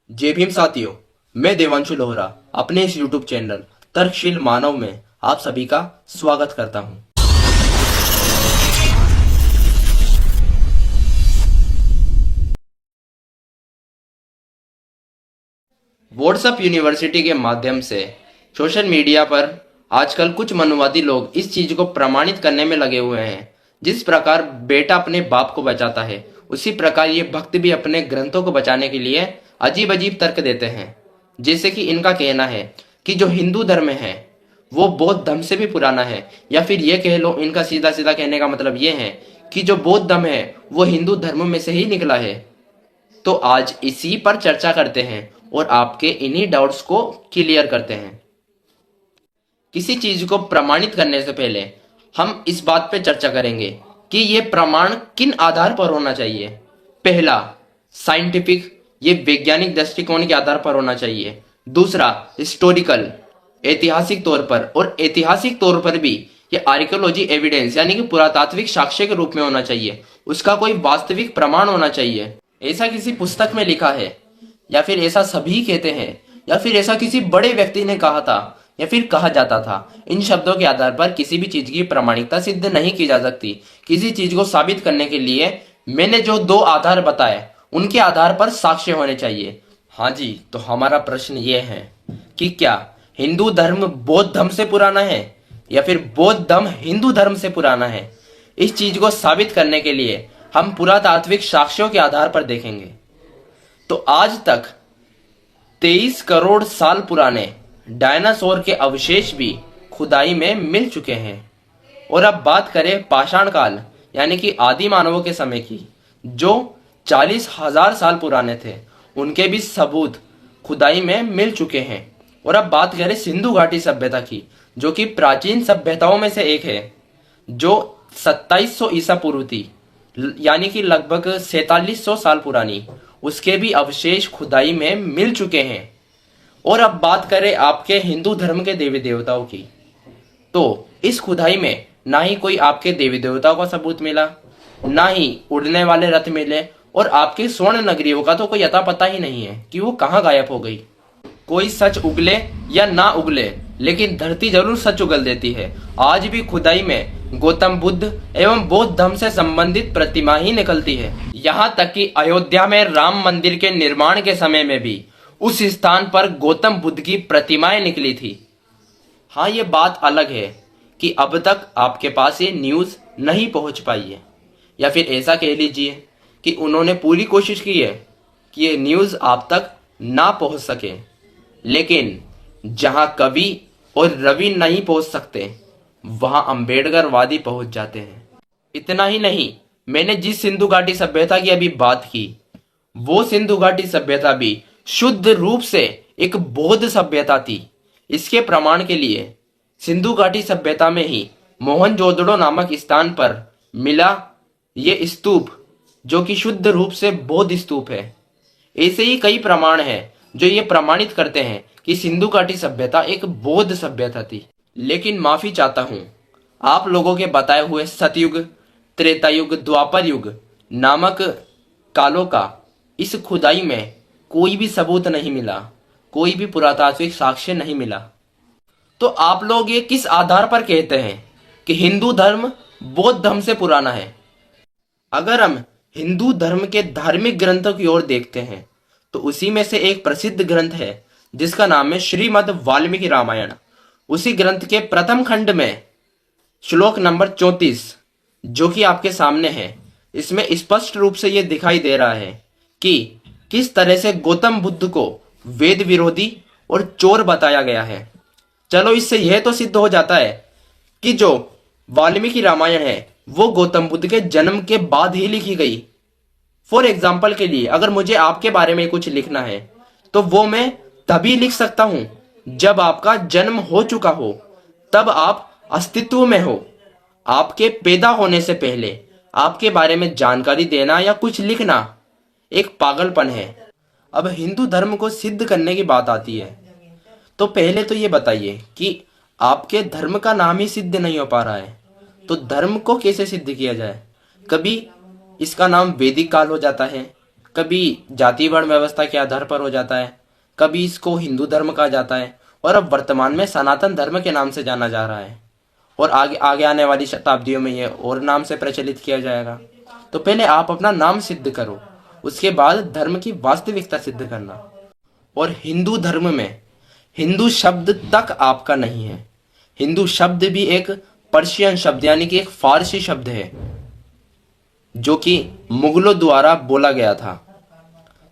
जय भीम साथियों। मैं देवांशु लोहरा अपने इस YouTube चैनल तर्कशील मानव में आप सभी का स्वागत करता हूं। व्हाट्सएप यूनिवर्सिटी के माध्यम से सोशल मीडिया पर आजकल कुछ मनुवादी लोग इस चीज को प्रमाणित करने में लगे हुए हैं। जिस प्रकार बेटा अपने बाप को बचाता है, उसी प्रकार ये भक्त भी अपने ग्रंथों को बचाने के लिए अजीब अजीब तर्क देते हैं। जैसे कि इनका कहना है कि जो हिंदू धर्म है वो बौद्ध धर्म से भी पुराना है, या फिर ये कह लो, इनका सीधा सीधा कहने का मतलब ये है कि जो बौद्ध धर्म है वो हिंदू धर्म में से ही निकला है। तो आज इसी पर चर्चा करते हैं और आपके इन्हीं डाउट्स को क्लियर करते हैं। किसी चीज को प्रमाणित करने से पहले हम इस बात पर चर्चा करेंगे कि यह प्रमाण किन आधार पर होना चाहिए। पहला, साइंटिफिक, ये वैज्ञानिक दृष्टिकोण के आधार पर होना चाहिए। दूसरा, हिस्टोरिकल, ऐतिहासिक तौर पर, और ऐतिहासिक तौर पर भी ये आर्कियोलॉजी एविडेंस यानी कि पुरातात्विक साक्ष्य के रूप में होना चाहिए। उसका कोई वास्तविक प्रमाण होना चाहिए। ऐसा किसी पुस्तक में लिखा है, या फिर ऐसा सभी कहते हैं, या फिर ऐसा किसी बड़े व्यक्ति ने कहा था, या फिर कहा जाता था। इन शब्दों के आधार पर किसी भी चीज की प्रामाणिकता सिद्ध नहीं की जा सकती। किसी चीज को साबित करने के लिए मैंने जो दो आधार बताए उनके आधार पर साक्ष्य होने चाहिए। हाँ जी, तो हमारा प्रश्न ये है कि क्या हिंदू धर्म बौद्ध धर्म से पुराना है, या फिर बौद्ध धर्म हिंदू धर्म से पुराना है? इस चीज को साबित करने के लिए हम पुरातात्विक साक्ष्यों के आधार पर देखेंगे। तो आज तक 23 करोड़ साल पुराने डायनासोर के अवशेष भी खुदाई में मिल चुके हैं। और अब बात करें पाषाण काल यानी कि आदि मानवों के समय की, जो 40,000 साल पुराने थे, उनके भी सबूत खुदाई में मिल चुके हैं। और अब बात करें सिंधु घाटी सभ्यता की, जो कि प्राचीन सभ्यताओं में से एक है, जो 2700 ईसा पूर्व थी, यानी कि लगभग 4300 साल पुरानी, उसके भी अवशेष खुदाई में मिल चुके हैं। और अब बात करें आपके हिंदू धर्म के देवी देवताओं की, तो इस खुदाई में ना ही कोई आपके देवी देवताओं का सबूत मिला, ना ही उड़ने वाले रथ मिले, और आपके स्वर्ण नगरियों का तो कोई अता पता ही नहीं है कि वो कहाँ गायब हो गई। कोई सच उगले या ना उगले, लेकिन धरती जरूर सच उगल देती है। आज भी खुदाई में गौतम बुद्ध एवं बौद्ध धर्म से संबंधित प्रतिमा ही निकलती है। यहाँ तक कि अयोध्या में राम मंदिर के निर्माण के समय में भी उस स्थान पर गौतम बुद्ध की प्रतिमाएं निकली थी। हाँ, ये बात अलग है कि अब तक आपके पास ये न्यूज़ नहीं पहुंच पाई है, या फिर ऐसा कह लीजिए कि उन्होंने पूरी कोशिश की है कि ये न्यूज़ आप तक ना पहुंच सके। लेकिन जहां कवि और रवि नहीं पहुंच सकते, वहां अंबेडकरवादी पहुंच जाते हैं। इतना ही नहीं, मैंने जिस सिंधु घाटी सभ्यता की अभी बात की, वो सिंधु घाटी सभ्यता भी शुद्ध रूप से एक बौद्ध सभ्यता थी। इसके प्रमाण के लिए सिंधु घाटी सभ्यता में ही मोहनजोदड़ो नामक स्थान पर मिला ये स्तूप, जो कि शुद्ध रूप से बौद्ध स्तूप है। ऐसे ही कई प्रमाण हैं जो ये प्रमाणित करते हैं कि सिंधु घाटी सभ्यता एक बौद्ध सभ्यता थी। लेकिन माफी चाहता हूं, आप लोगों के बताए हुए सतयुग, त्रेता युग, द्वापर युग नामक कालों का इस खुदाई में कोई भी सबूत नहीं मिला, कोई भी पुरातात्विक साक्ष्य नहीं मिला। तो आप लोग ये किस आधार पर कहते हैं कि हिंदू धर्म बौद्ध धर्म से पुराना है? अगर हम हिंदू धर्म के धार्मिक ग्रंथों की ओर देखते हैं, तो उसी में से एक प्रसिद्ध ग्रंथ है जिसका नाम है श्रीमद् वाल्मीकि रामायण। उसी ग्रंथ के प्रथम खंड में श्लोक नंबर 34, जो कि आपके सामने है, इसमें स्पष्ट रूप से यह दिखाई दे रहा है कि किस तरह से गौतम बुद्ध को वेद विरोधी और चोर बताया गया है। चलो, इससे यह तो सिद्ध हो जाता है कि जो वाल्मीकि रामायण है वो गौतम बुद्ध के जन्म के बाद ही लिखी गई। फॉर एग्जाम्पल के लिए, अगर मुझे आपके बारे में कुछ लिखना है तो वो मैं तभी लिख सकता हूं जब आपका जन्म हो चुका हो, तब आप अस्तित्व में हो। आपके पैदा होने से पहले आपके बारे में जानकारी देना या कुछ लिखना एक पागलपन है। अब हिंदू धर्म को सिद्ध करने की बात आती है, तो पहले तो ये बताइए कि आपके धर्म का नाम ही सिद्ध नहीं हो पा रहा है, तो धर्म को कैसे सिद्ध किया जाए? कभी इसका नाम वैदिक काल हो जाता है, कभी जाति वर्ण व्यवस्था के आधार पर हो जाता है, कभी इसको हिंदू धर्म कहा जाता है और अब वर्तमान में सनातन धर्म के नाम से जाना जा रहा है और आगे आगे आने वाली शताब्दियों में ये और नाम से प्रचलित किया जाएगा। तो पहले आप अपना नाम सिद्ध करो, उसके बाद धर्म की वास्तविकता सिद्ध करना। और हिंदू धर्म में हिंदू शब्द तक आपका नहीं है। हिंदू शब्द भी एक पर्शियन शब्द यानी कि एक फारसी शब्द है जो कि मुगलों द्वारा बोला गया था।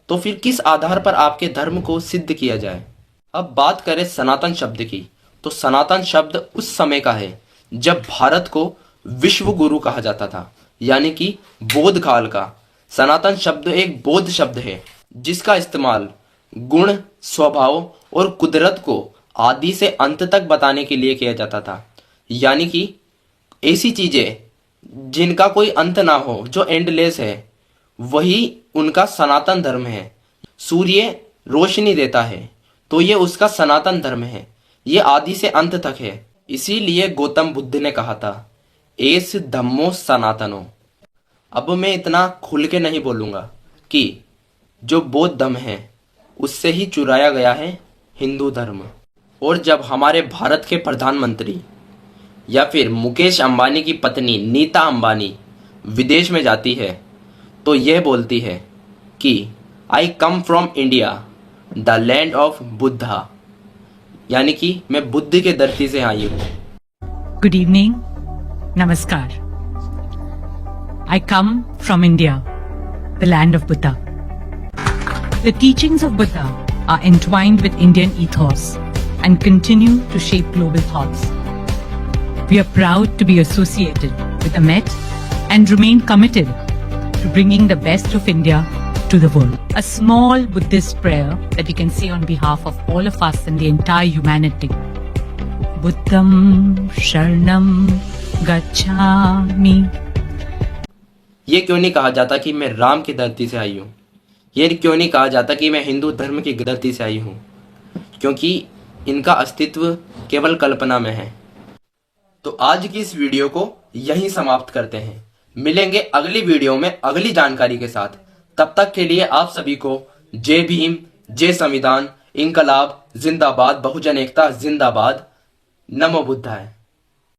तो फिर किस आधार पर आपके धर्म को सिद्ध किया जाए? अब बात करें सनातन शब्द की, तो सनातन शब्द उस समय का है जब भारत को विश्व गुरु कहा जाता था, यानी कि बौद्ध काल का। सनातन शब्द एक बौद्ध शब्द है जिसका इस्तेमाल गुण, स्वभाव और कुदरत को आदि से अंत तक बताने के लिए किया जाता था, यानी कि ऐसी चीजें जिनका कोई अंत ना हो, जो एंडलेस है, वही उनका सनातन धर्म है। सूर्य रोशनी देता है तो ये उसका सनातन धर्म है, ये आदि से अंत तक है। इसीलिए गौतम बुद्ध ने कहा था एस धम्मो सनातनो। अब मैं इतना खुल के नहीं बोलूंगा कि जो बौद्ध धर्म है उससे ही चुराया गया है हिंदू धर्म। और जब हमारे भारत के प्रधानमंत्री या फिर मुकेश अंबानी की पत्नी नीता अंबानी विदेश में जाती है तो यह बोलती है कि I come from India the land of Buddha, यानी कि मैं बुद्ध के धरती से आई हूँ। Good evening, Namaskar. I come from India, the land of Buddha. The teachings of Buddha are entwined with Indian ethos and continue to shape global thoughts. We are proud to be associated with the Met and remain committed to bringing the best of India to the world. A small Buddhist prayer that we can say on behalf of all of us and the entire humanity. Buddham Sharanam Gacchami. ये क्यों नहीं कहा जाता कि मैं राम की धरती से आई हूँ? ये क्यों नहीं कहा जाता कि मैं हिंदू धर्म की धरती से आई हूँ? क्योंकि इनका अस्तित्व केवल कल्पना में है। तो आज की इस वीडियो को यहीं समाप्त करते हैं। मिलेंगे अगली वीडियो में अगली जानकारी के साथ। तब तक के लिए आप सभी को जय भीम, जय संविधान, इंकलाब जिंदाबाद, बहुजन एकता जिंदाबाद, नमो बुद्धाय।